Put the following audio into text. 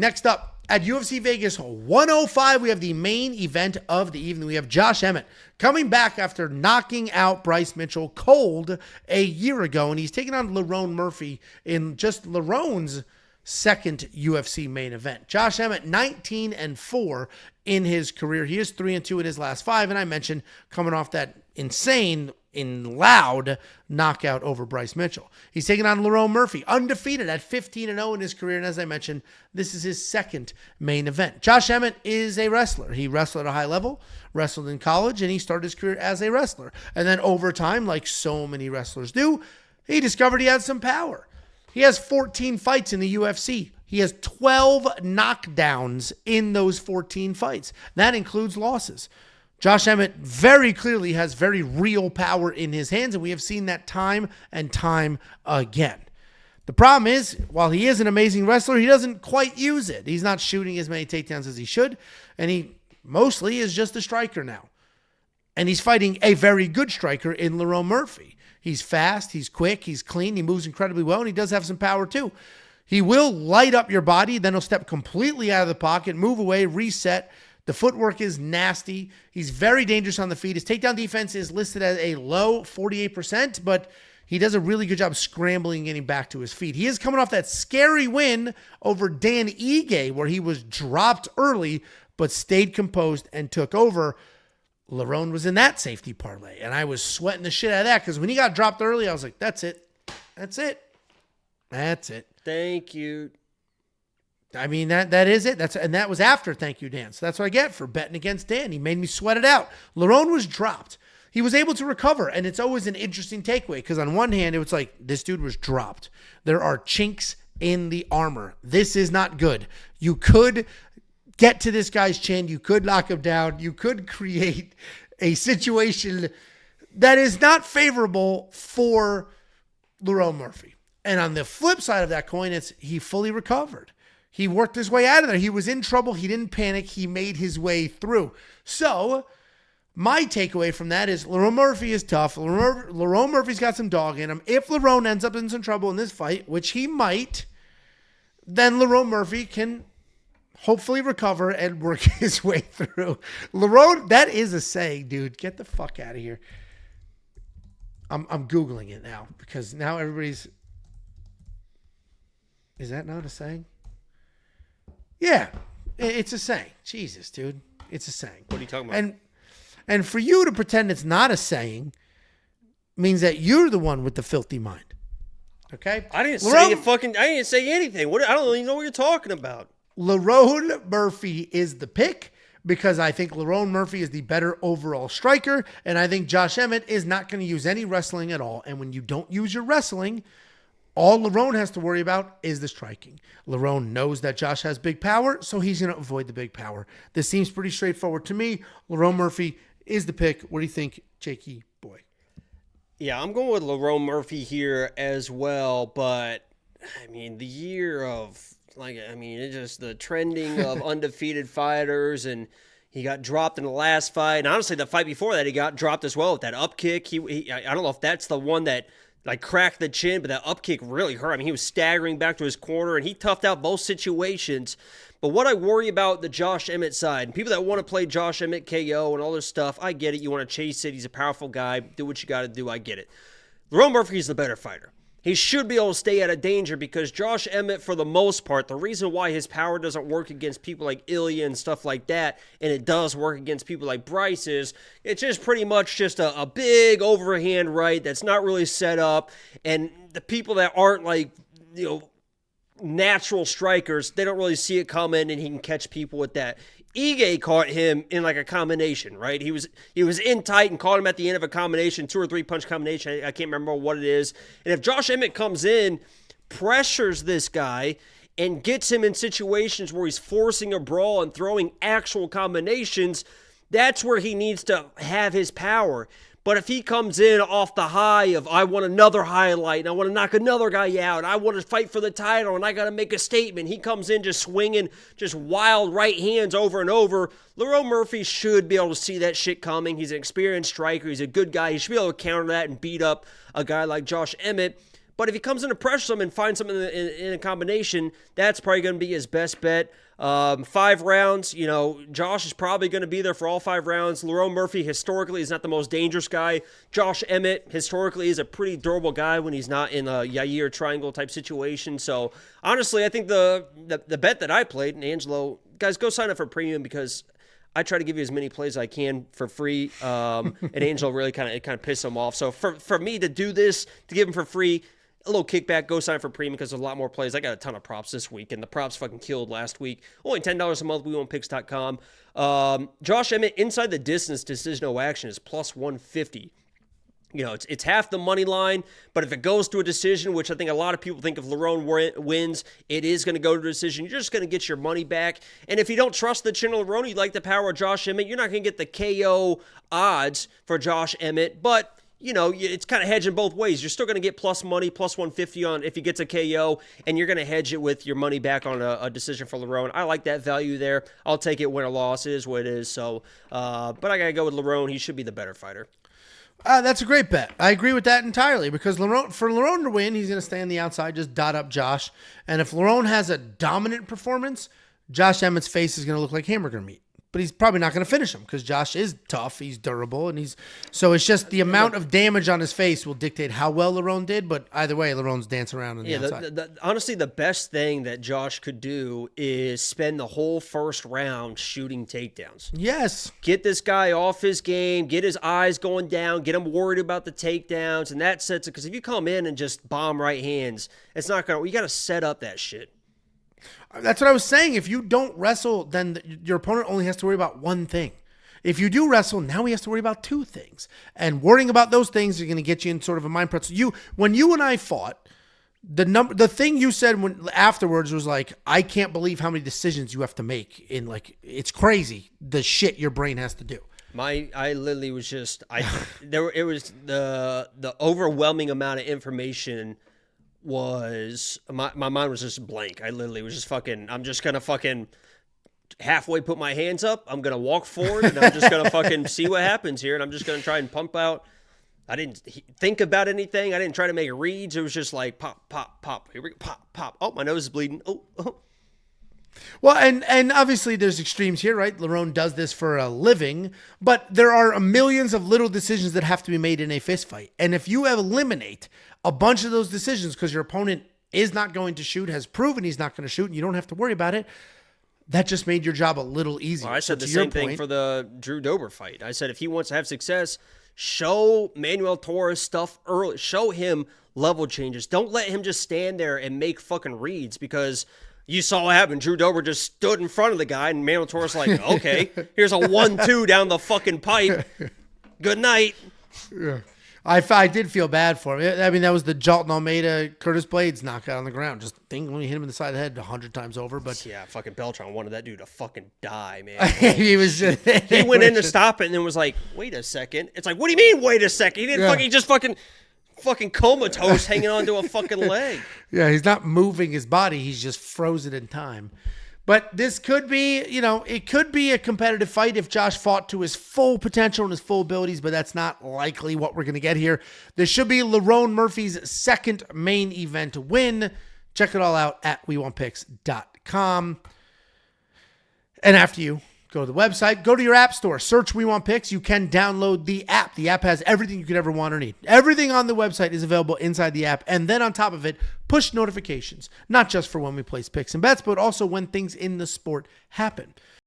Next up, at UFC Vegas 105, we have the main event of the evening. We have Josh Emmett coming back after knocking out Bryce Mitchell cold a year ago, and he's taking on Lerone Murphy in just Lerone's second UFC main event. Josh Emmett, 19-4 in his career. He is 3-2 in his last 5, and I mentioned coming off that insane loud knockout over Bryce Mitchell. He's taking on Lerone Murphy, undefeated at 15-0 in his career, and as I mentioned, this is his second main event. Josh Emmett is a wrestler. He wrestled at a high level, wrestled in college, and he started his career as a wrestler. And then over time, like so many wrestlers do, he discovered he had some power. He has 14 fights in the UFC. He has 12 knockdowns in those 14 fights. That includes losses. Josh Emmett very clearly has very real power in his hands, and we have seen that time and time again. The problem is, while he is an amazing wrestler, he doesn't quite use it. He's not shooting as many takedowns as he should, and he mostly is just a striker now. And he's fighting a very good striker in Lerone Murphy. He's fast, he's quick, he's clean, he moves incredibly well, and he does have some power too. He will light up your body, then he'll step completely out of the pocket, move away, reset. The footwork is nasty. He's very dangerous on the feet. His takedown defense is listed as a low 48%, but he does a really good job scrambling and getting back to his feet. He is coming off that scary win over Dan Ige, where he was dropped early, but stayed composed and took over. Lerone was in that safety parlay, and I was sweating the shit out of that because when he got dropped early, I was like, that's it. That's it. That's it. Thank you. I mean, that is it. And that was after Thank You, Dan. So that's what I get for betting against Dan. He made me sweat it out. Lerone was dropped. He was able to recover, and it's always an interesting takeaway because on one hand, it was like, this dude was dropped. There are chinks in the armor. This is not good. You could get to this guy's chin. You could knock him down. You could create a situation that is not favorable for Lerone Murphy. And on the flip side of that coin, it's he fully recovered. He worked his way out of there. He was in trouble. He didn't panic. He made his way through. So my takeaway from that is Lerone Murphy is tough. Lerone Murphy's got some dog in him. If Lerone ends up in some trouble in this fight, which he might, then Lerone Murphy can hopefully recover and work his way through. Lerone, that is a saying, dude. Get the fuck out of here. I'm Googling it now because now everybody's... Is that not a saying? Yeah, it's a saying. Jesus, dude. It's a saying. What are you talking about? And for you to pretend it's not a saying means that you're the one with the filthy mind. Okay? I didn't say anything. I don't even know what you're talking about. Lerone Murphy is the pick because I think Lerone Murphy is the better overall striker, and I think Josh Emmett is not going to use any wrestling at all. And when you don't use your wrestling, all Lerone has to worry about is the striking. Lerone knows that Josh has big power, so he's going to avoid the big power. This seems pretty straightforward to me. Lerone Murphy is the pick. What do you think, Jakey boy? Yeah, I'm going with Lerone Murphy here as well, but I mean, the year of it's just the trending of undefeated fighters, and he got dropped in the last fight. And honestly, the fight before that, he got dropped as well with that up kick. I don't know if that's the one that cracked the chin, but that up kick really hurt. I mean, he was staggering back to his corner, and he toughed out both situations. But what I worry about the Josh Emmett side, and people that want to play Josh Emmett KO and all this stuff, I get it. You want to chase it. He's a powerful guy. Do what you got to do. I get it. Lerone Murphy is the better fighter. He should be able to stay out of danger because Josh Emmett, for the most part, the reason why his power doesn't work against people like Ilya and stuff like that, and it does work against people like Bryce, is it's just pretty much just a big overhand right that's not really set up. And the people that aren't natural strikers, they don't really see it coming, and he can catch people with that. Ige caught him in a combination, right? He was in tight and caught him at the end of a combination, 2 or 3 punch combination. I can't remember what it is. And if Josh Emmett comes in, pressures this guy, and gets him in situations where he's forcing a brawl and throwing actual combinations, that's where he needs to have his power. But if he comes in off the high of, I want another highlight, and I want to knock another guy out, and I want to fight for the title, and I got to make a statement, he comes in just swinging just wild right hands over and over. Lerone Murphy should be able to see that shit coming. He's an experienced striker. He's a good guy. He should be able to counter that and beat up a guy like Josh Emmett. But if he comes in to pressure him and finds something in a combination, that's probably going to be his best bet. 5 rounds, Josh is probably going to be there for all 5 rounds. Lerone Murphy historically is not the most dangerous guy. Josh Emmett historically is a pretty durable guy when he's not in a Yair triangle type situation. So honestly, I think the bet that I played, and Angelo, guys, go sign up for premium because I try to give you as many plays as I can for free. And Angelo really kind of pissed him off. So for me to do this, to give him for free, a little kickback, go sign up for premium because there's a lot more plays. I got a ton of props this week, and the props fucking killed last week. Only $10 a month, WeWantPicks.com. Josh Emmett, inside the distance, decision no action is plus 150. It's half the money line, but if it goes to a decision, which I think a lot of people think if Lerone wins, it is going to go to a decision. You're just going to get your money back. And if you don't trust the chin of Lerone, you like the power of Josh Emmett, you're not going to get the KO odds for Josh Emmett, but it's kind of hedging both ways. You're still going to get plus money, plus 150 on if he gets a KO, and you're going to hedge it with your money back on a decision for Lerone. I like that value there. I'll take it win or loss. It is what it is. So, but I got to go with Lerone. He should be the better fighter. That's a great bet. I agree with that entirely because for Lerone to win, he's going to stay on the outside, just dot up Josh. And if Lerone has a dominant performance, Josh Emmett's face is going to look like hamburger meat. But he's probably not going to finish him because Josh is tough. He's durable. And so it's just the amount of damage on his face will dictate how well Lerone did. But either way, Lerone's dancing around on the outside. Honestly, the best thing that Josh could do is spend the whole first round shooting takedowns. Yes. Get this guy off his game, get his eyes going down, get him worried about the takedowns. And that sets it. Because if you come in and just bomb right hands, it's not going to, you got to set up that shit. That's what I was saying. If you don't wrestle, then your opponent only has to worry about one thing. If you do wrestle, now he has to worry about 2 things. And worrying about those things are going to get you in sort of a mind pretzel. When you and I fought, the thing you said afterwards was like, I can't believe how many decisions you have to make it's crazy the shit your brain has to do. I literally was just it was the overwhelming amount of information was my mind was just blank. I literally was just I'm just gonna fucking halfway put my hands up. I'm gonna walk forward and I'm just gonna fucking see what happens here. And I'm just gonna try and pump out. I didn't think about anything. I didn't try to make reads. It was just like pop, pop, pop. Here we go, pop, pop. Oh, my nose is bleeding. Oh. Well, and obviously there's extremes here, right? Lerone does this for a living, but there are millions of little decisions that have to be made in a fist fight. And if you eliminate a bunch of those decisions because your opponent is not going to shoot, has proven he's not going to shoot, and you don't have to worry about it, that just made your job a little easier. Well, I said the same thing for the Drew Dober fight. I said if he wants to have success, show Manuel Torres stuff early. Show him level changes. Don't let him just stand there and make fucking reads because you saw what happened. Drew Dober just stood in front of the guy, and Manuel Torres like, okay, here's a 1-2 down the fucking pipe. Good night. Yeah. I did feel bad for him. I mean, that was the Jalton Almeida, Curtis Blades knockout on the ground. Just when he hit him in the side of the head 100 times over. But yeah, fucking Beltran wanted that dude to fucking die, man. he went in to stop it and then was like, wait a second. It's like, what do you mean, wait a second? He didn't he just fucking comatose hanging onto a fucking leg. Yeah, he's not moving his body. He's just frozen in time. But this could be, it could be a competitive fight if Josh fought to his full potential and his full abilities, but that's not likely what we're going to get here. This should be Lerone Murphy's second main event win. Check it all out at WeWantPicks.com. And after you go to the website, go to your app store, search We Want Picks. You can download the app. The app has everything you could ever want or need. Everything on the website is available inside the app. And then on top of it, push notifications, not just for when we place picks and bets, but also when things in the sport happen.